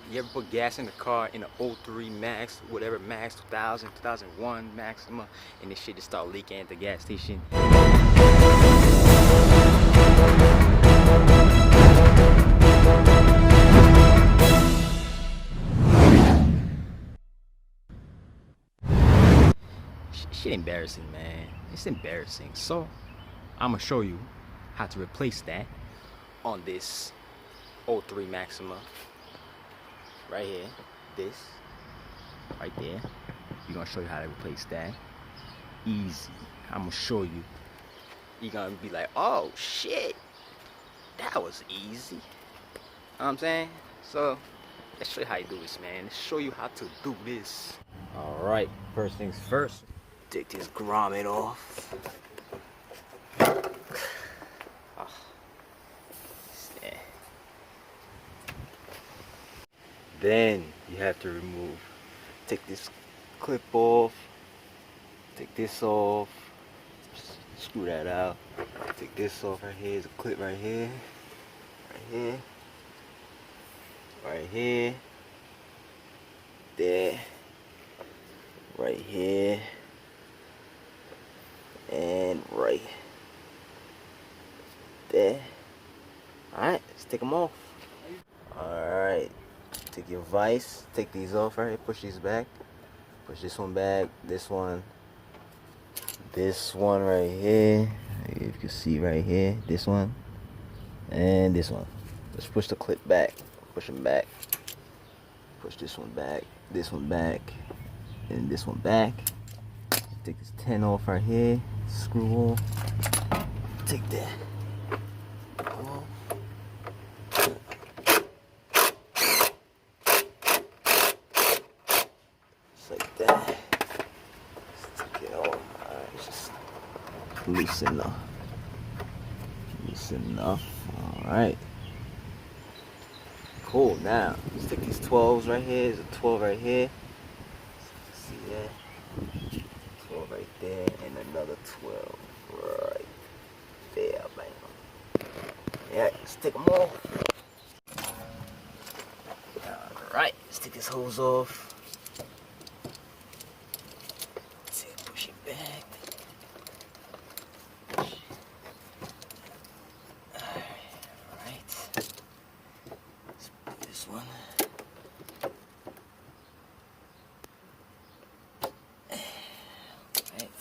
You ever put gas in the car in an '03 Max, whatever Max, 2000, 2001 Maxima, and this shit just start leaking at the gas station? Shit embarrassing, man. It's embarrassing. So, I'm gonna show you how to replace that on this '03 Maxima. Right here, this, right there. We're gonna show you how to replace that. Easy. I'm gonna show you. You're gonna be like, oh shit, that was easy. You know what I'm saying? So, let's show you how you do this, man. Let's show you how to do this. Alright, first things first. Take this grommet off. Oh. Then you have to take this clip off, take this off, screw that out, take this off right here, there's a clip right here, right here, there, right here, and right there. Alright, let's take them off. Alright. Take your vise, take these off right here, push these back, push this one back, this one right here, if you can see right here, this one, and this one. Just push the clip back, push them back, push this one back, and this one back. Take this 10 off right here, screw off, take that off. Like that. Just take it off. Alright, just loosen enough. Alright. Cool. Now let's take these 12s right here. There's a 12 right here. See that? 12 right there, and another 12 right there. Bam. Yeah, let's take them off. Alright, let's take this hose off. Push it back. Alright. Let's put this one. Alright.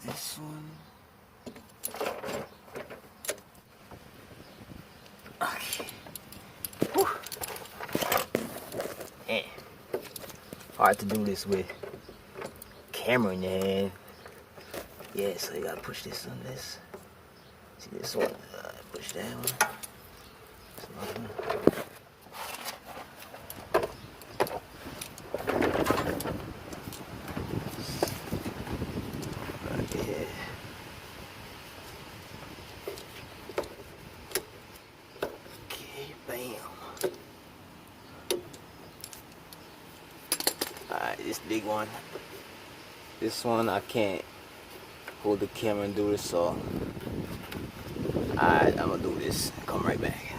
This one. Okay. Whew. Man. Hard to do this with camera in your hand. Yeah, so you gotta push this on this. See this one? Push that one. Right there. Okay, bam. Alright, this big one. This one I can't hold the camera and do this, so alright, I'm gonna do this. Come right back.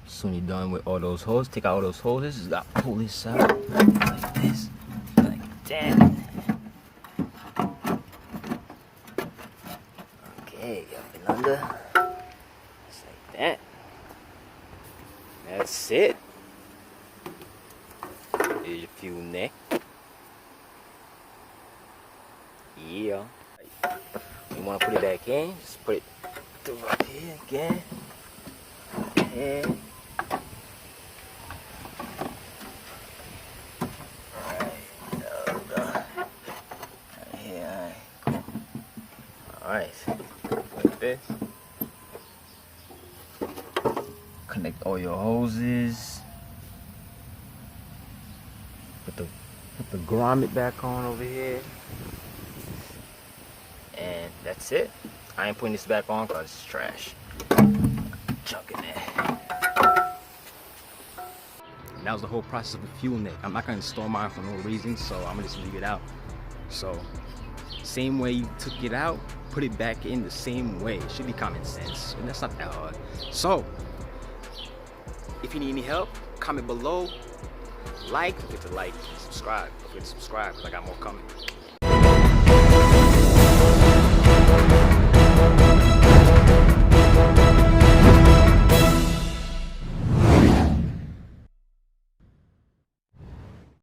Soon you're done with all those hoses, take out all those hoses. Just gotta pull this out like this, like that. Okay, up and under, just like that. That's it. Here's your fuel neck. Yeah. You want to put it back in? Just put it through right here again. And right here. Alright. Like this. Connect all your hoses. Put the grommet back on over here. And that's it. I ain't putting this back on because it's trash. Junk in there. And that was the whole process of the fuel neck. I'm not going to install mine for no reason, so I'm going to just leave it out. So, same way you took it out, put it back in the same way. It should be common sense. And that's not that hard. So, If you need any help, comment below. Like, don't forget to like, subscribe. Don't forget to subscribe because I got more coming.